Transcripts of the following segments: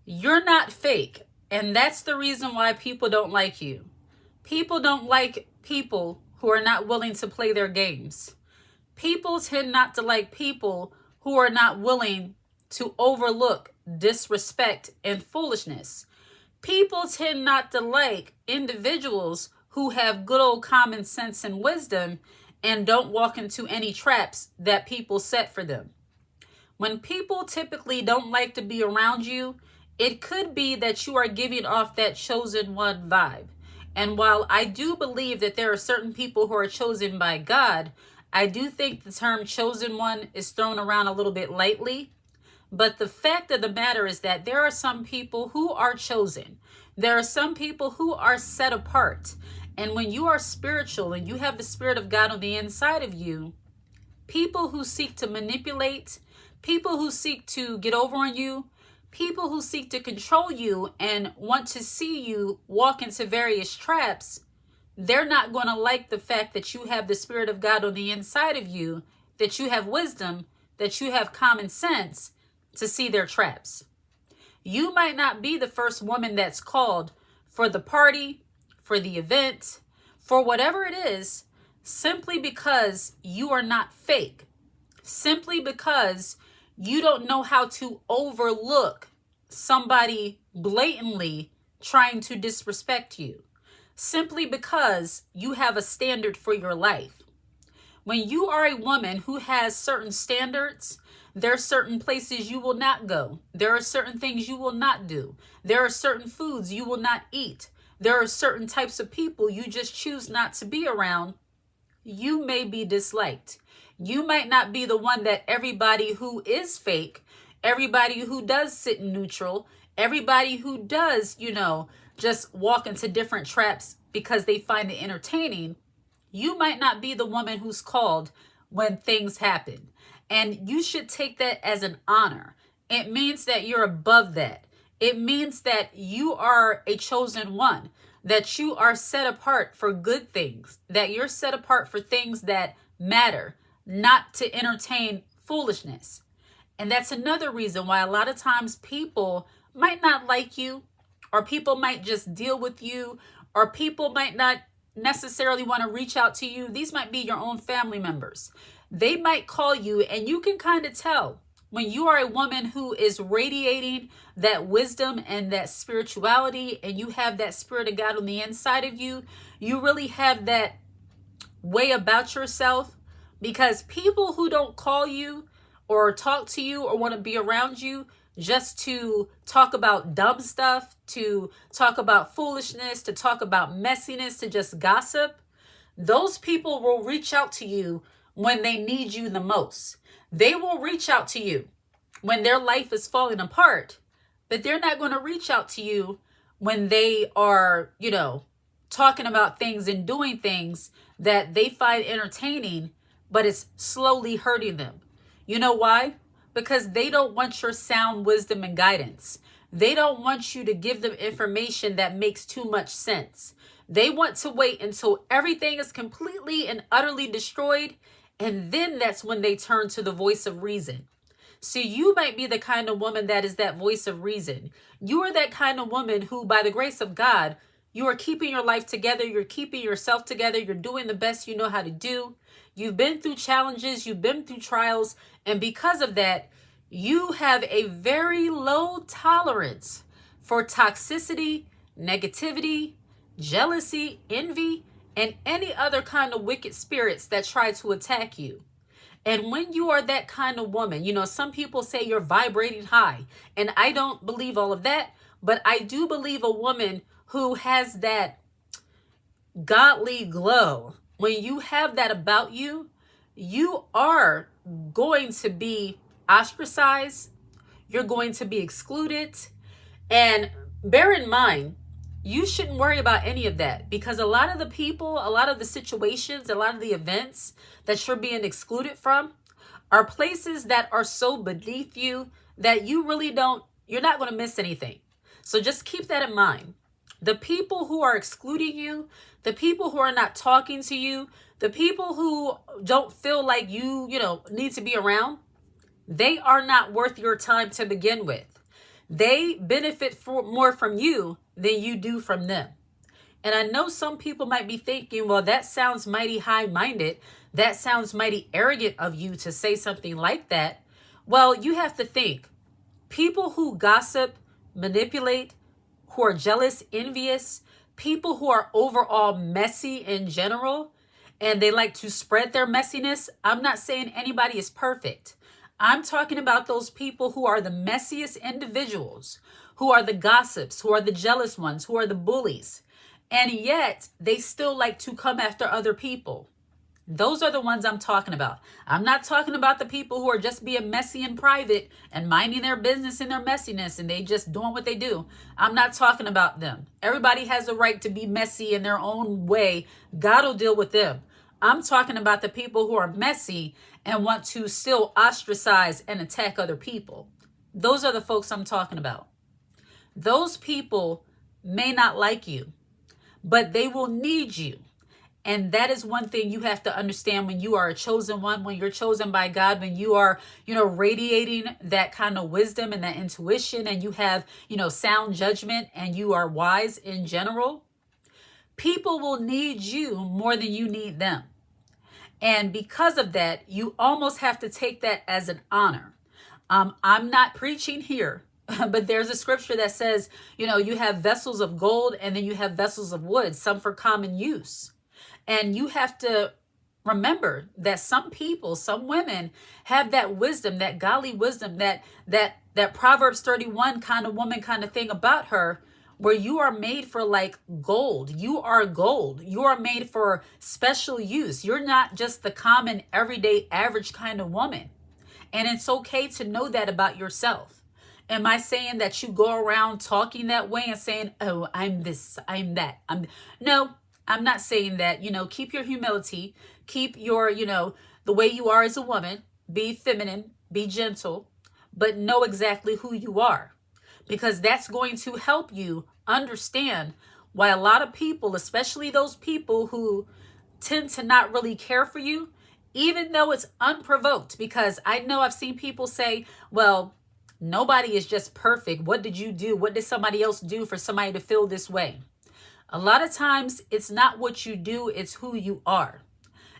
You're not fake. And that's the reason why people don't like you. People don't like people who are not willing to play their games. People tend not to like people who are not willing to overlook disrespect and foolishness. People tend not to like individuals who have good old common sense and wisdom and don't walk into any traps that people set for them. When people typically don't like to be around you, it could be that you are giving off that chosen one vibe. And while I do believe that there are certain people who are chosen by God, I do think the term chosen one is thrown around a little bit lightly. But the fact of the matter is that there are some people who are chosen. There are some people who are set apart. And when you are spiritual and you have the Spirit of God on the inside of you, people who seek to manipulate, people who seek to get over on you, people who seek to control you and want to see you walk into various traps, they're not going to like the fact that you have the Spirit of God on the inside of you, that you have wisdom, that you have common sense to see their traps. You might not be the first woman that's called for the party, for the event, for whatever it is, simply because you are not fake. Simply because you don't know how to overlook somebody blatantly trying to disrespect you. Simply because you have a standard for your life. When you are a woman who has certain standards, there are certain places you will not go. There are certain things you will not do. There are certain foods you will not eat. There are certain types of people you just choose not to be around. You may be disliked. You might not be the one that everybody who is fake, everybody who does sit in neutral, everybody who does, just walk into different traps because they find it entertaining. You might not be the woman who's called when things happen. And you should take that as an honor. It means that you're above that. It means that you are a chosen one, that you are set apart for good things, that you're set apart for things that matter, not to entertain foolishness. And that's another reason why a lot of times people might not like you, or people might just deal with you, or people might not necessarily want to reach out to you. These might be your own family members. They might call you, and you can kind of tell when you are a woman who is radiating that wisdom and that spirituality, and you have that Spirit of God on the inside of you. You really have that way about yourself, because people who don't call you or talk to you or want to be around you just to talk about dumb stuff, to talk about foolishness, to talk about messiness, to just gossip, those people will reach out to you when they need you the most. They will reach out to you when their life is falling apart, but they're not going to reach out to you when they are, talking about things and doing things that they find entertaining, but it's slowly hurting them. You know why? Because they don't want your sound wisdom and guidance. They don't want you to give them information that makes too much sense. They want to wait until everything is completely and utterly destroyed, and then that's when they turn to the voice of reason. So you might be the kind of woman that is that voice of reason. You are that kind of woman who, by the grace of God, you are keeping your life together. You're keeping yourself together. You're doing the best you know how to do. You've been through challenges. You've been through trials. And because of that, you have a very low tolerance for toxicity, negativity, jealousy, envy, and any other kind of wicked spirits that try to attack you. And when you are that kind of woman, some people say you're vibrating high, and I don't believe all of that, but I do believe a woman who has that godly glow. When you have that about you, you are going to be ostracized. You're going to be excluded. And bear in mind, you shouldn't worry about any of that, because a lot of the people, a lot of the situations, a lot of the events that you're being excluded from are places that are so beneath you that you're not going to miss anything. So just keep that in mind. The people who are excluding you, the people who are not talking to you, the people who don't feel like you need to be around, they are not worth your time to begin with. They benefit more from you than you do from them. And I know some people might be thinking, well, that sounds mighty high-minded. That sounds mighty arrogant of you to say something like that. Well, you have to think. People who gossip, manipulate, who are jealous, envious, people who are overall messy in general, and they like to spread their messiness. I'm not saying anybody is perfect. I'm talking about those people who are the messiest individuals, who are the gossips, who are the jealous ones, who are the bullies. And yet they still like to come after other people. Those are the ones I'm talking about. I'm not talking about the people who are just being messy in private and minding their business in their messiness and they just doing what they do. I'm not talking about them. Everybody has a right to be messy in their own way. God will deal with them. I'm talking about the people who are messy and want to still ostracize and attack other people. Those are the folks I'm talking about. Those people may not like you, but they will need you. And that is one thing you have to understand when you are a chosen one, when you're chosen by God, when you are, radiating that kind of wisdom and that intuition, and you have, sound judgment, and you are wise in general. People will need you more than you need them. And because of that, you almost have to take that as an honor. I'm not preaching here, but there's a scripture that says, you have vessels of gold and then you have vessels of wood, some for common use. And you have to remember that some people, some women have that wisdom, that godly wisdom, that Proverbs 31 kind of woman kind of thing about her, where you are made for like gold. You are gold. You are made for special use. You're not just the common, everyday, average kind of woman. And it's okay to know that about yourself. Am I saying that you go around talking that way and saying, oh, I'm this, I'm that? No. I'm not saying that. Keep your humility, keep your, the way you are as a woman, be feminine, be gentle, but know exactly who you are, because that's going to help you understand why a lot of people, especially those people who tend to not really care for you, even though it's unprovoked, because I know I've seen people say, well, nobody is just perfect. What did you do? What did somebody else do for somebody to feel this way? A lot of times it's not what you do, it's who you are.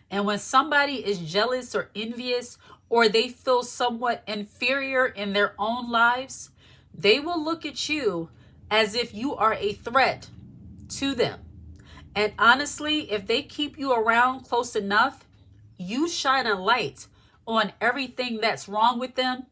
And when somebody is jealous or envious, or they feel somewhat inferior in their own lives, they will look at you as if you are a threat to them. And honestly, if they keep you around close enough, you shine a light on everything that's wrong with them.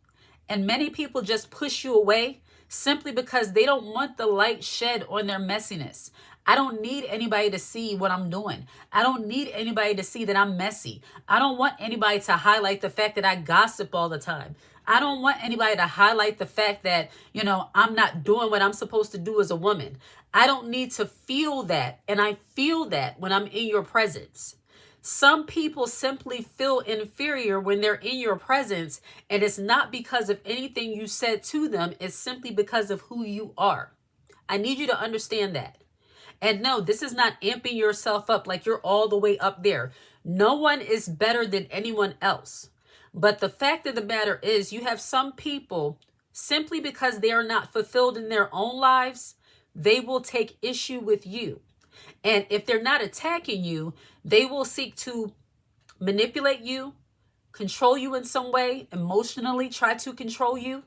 And many people just push you away simply because they don't want the light shed on their messiness. I don't need anybody to see what I'm doing. I don't need anybody to see that I'm messy. I don't want anybody to highlight the fact that I gossip all the time. I don't want anybody to highlight the fact that, I'm not doing what I'm supposed to do as a woman. I don't need to feel that. And I feel that when I'm in your presence. Some people simply feel inferior when they're in your presence, and it's not because of anything you said to them. It's simply because of who you are. I need you to understand that. And no, this is not amping yourself up like you're all the way up there. No one is better than anyone else. But the fact of the matter is, you have some people, simply because they are not fulfilled in their own lives, they will take issue with you. And if they're not attacking you, they will seek to manipulate you, control you in some way, emotionally try to control you.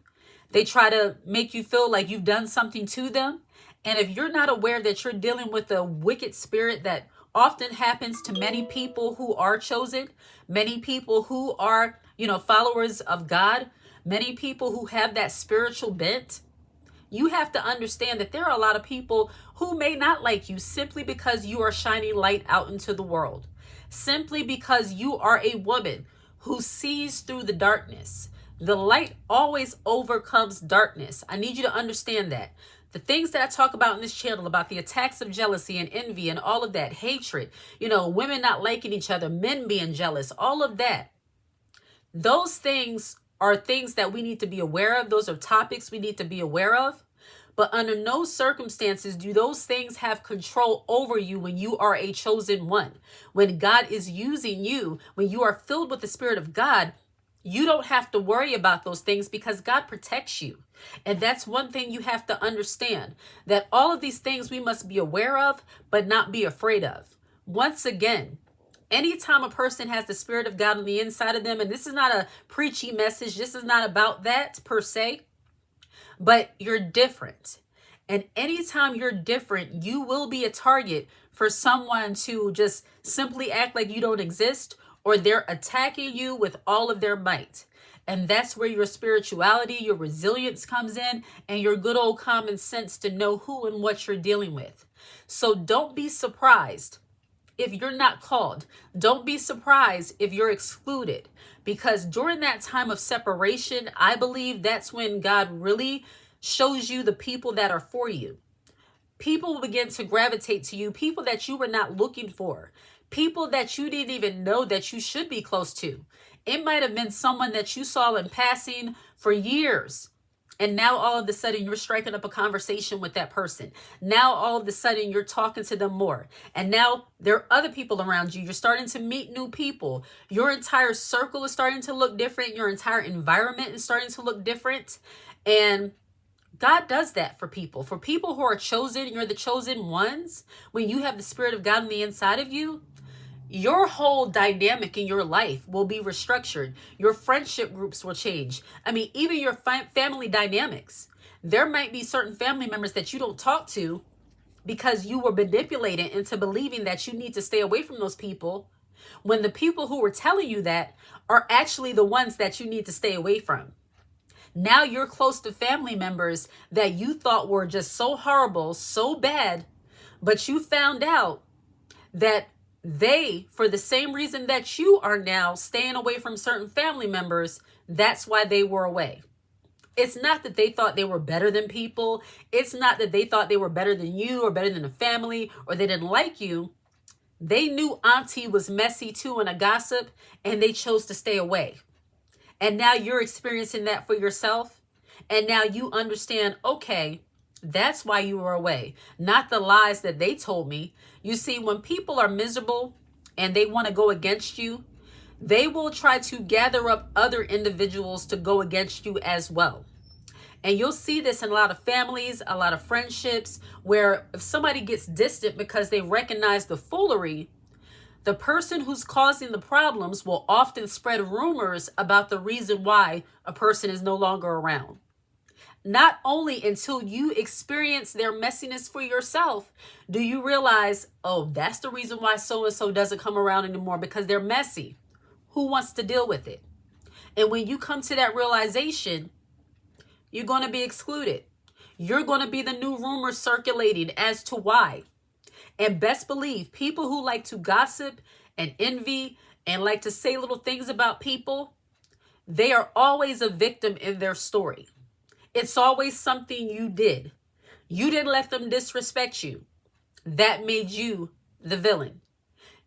They try to make you feel like you've done something to them. And if you're not aware that you're dealing with a wicked spirit that often happens to many people who are chosen, many people who are, followers of God, many people who have that spiritual bent, you have to understand that there are a lot of people who may not like you simply because you are shining light out into the world, simply because you are a woman who sees through the darkness. The light always overcomes darkness. I need you to understand that. The things that I talk about in this channel, about the attacks of jealousy and envy and all of that, hatred, women not liking each other, men being jealous, all of that. Those things are things that we need to be aware of. Those are topics we need to be aware of. But under no circumstances do those things have control over you when you are a chosen one. When God is using you, when you are filled with the Spirit of God, You don't have to worry about those things because God protects you. And that's one thing you have to understand, that all of these things we must be aware of, but not be afraid of. Once again, anytime a person has the Spirit of God on the inside of them, and this is not a preachy message, this is not about that per se, but you're different. And anytime you're different, you will be a target for someone to just simply act like you don't exist, or they're attacking you with all of their might. And that's where your spirituality, your resilience comes in, and your good old common sense to know who and what you're dealing with. So don't be surprised if you're not called. Don't be surprised if you're excluded, because during that time of separation, I believe that's when God really shows you the people that are for you. People will begin to gravitate to you, people that you were not looking for, people that you didn't even know that you should be close to. It might have been someone that you saw in passing for years, and now all of a sudden you're striking up a conversation with that person. Now all of a sudden you're talking to them more. And now there are other people around you. You're starting to meet new people. Your entire circle is starting to look different. Your entire environment is starting to look different. And God does that for people. For people who are chosen, you're the chosen ones. When you have the Spirit of God on the inside of you, your whole dynamic in your life will be restructured. Your friendship groups will change. I mean, even your family dynamics. There might be certain family members that you don't talk to because you were manipulated into believing that you need to stay away from those people, when the people who were telling you that are actually the ones that you need to stay away from. Now you're close to family members that you thought were just so horrible, so bad, but you found out that they, for the same reason that you are now staying away from certain family members, that's why they were away. It's not that they thought they were better than people. It's not that they thought they were better than you or better than the family, or they didn't like you. They knew Auntie was messy too and a gossip, and they chose to stay away. And now you're experiencing that for yourself. And now you understand, okay, that's why you were away, not the lies that they told me. You see, when people are miserable and they want to go against you, they will try to gather up other individuals to go against you as well. And you'll see this in a lot of families, a lot of friendships, where if somebody gets distant because they recognize the foolery, the person who's causing the problems will often spread rumors about the reason why a person is no longer around. Not only until you experience their messiness for yourself do you realize, oh, that's the reason why so-and-so doesn't come around anymore, because they're messy. Who wants to deal with it? And when you come to that realization, you're going to be excluded. You're going to be the new rumor circulating as to why. And best believe, people who like to gossip and envy and like to say little things about people, they are always a victim in their story. It's always something you did. You didn't let them disrespect you. That made you the villain.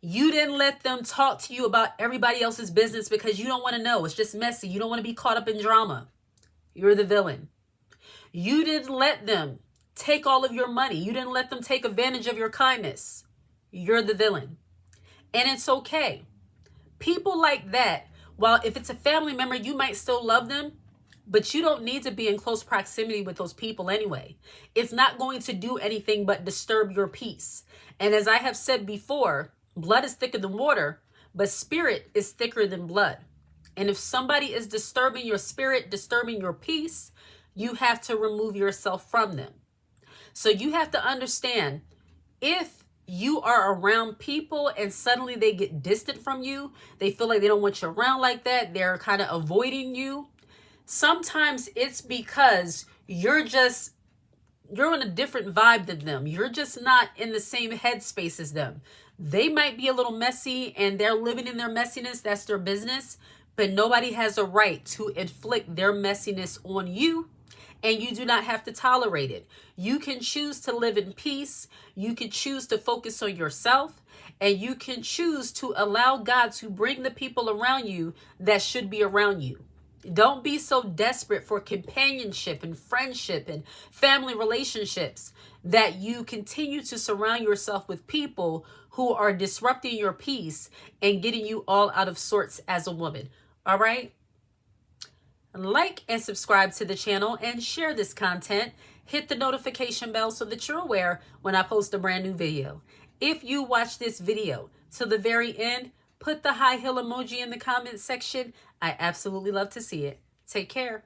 You didn't let them talk to you about everybody else's business because you don't want to know. It's just messy. You don't want to be caught up in drama. You're the villain. You didn't let them take all of your money. You didn't let them take advantage of your kindness. You're the villain. And it's okay. People like that, while if it's a family member, you might still love them, but you don't need to be in close proximity with those people anyway. It's not going to do anything but disturb your peace. And as I have said before, blood is thicker than water, but spirit is thicker than blood. And if somebody is disturbing your spirit, disturbing your peace, you have to remove yourself from them. So you have to understand, if you are around people and suddenly they get distant from you, they feel like they don't want you around like that, they're kind of avoiding you, sometimes it's because you're on a different vibe than them. You're just not in the same headspace as them. They might be a little messy and they're living in their messiness. That's their business. But nobody has a right to inflict their messiness on you. And you do not have to tolerate it. You can choose to live in peace. You can choose to focus on yourself. And you can choose to allow God to bring the people around you that should be around you. Don't be so desperate for companionship and friendship and family relationships that you continue to surround yourself with people who are disrupting your peace and getting you all out of sorts as a woman. All right? like and subscribe to the channel and share this content. Hit the notification bell so that you're aware when I post a brand new video. If you watch this video to the very end, put the high heel emoji in the comment section. I absolutely love to see it. Take care.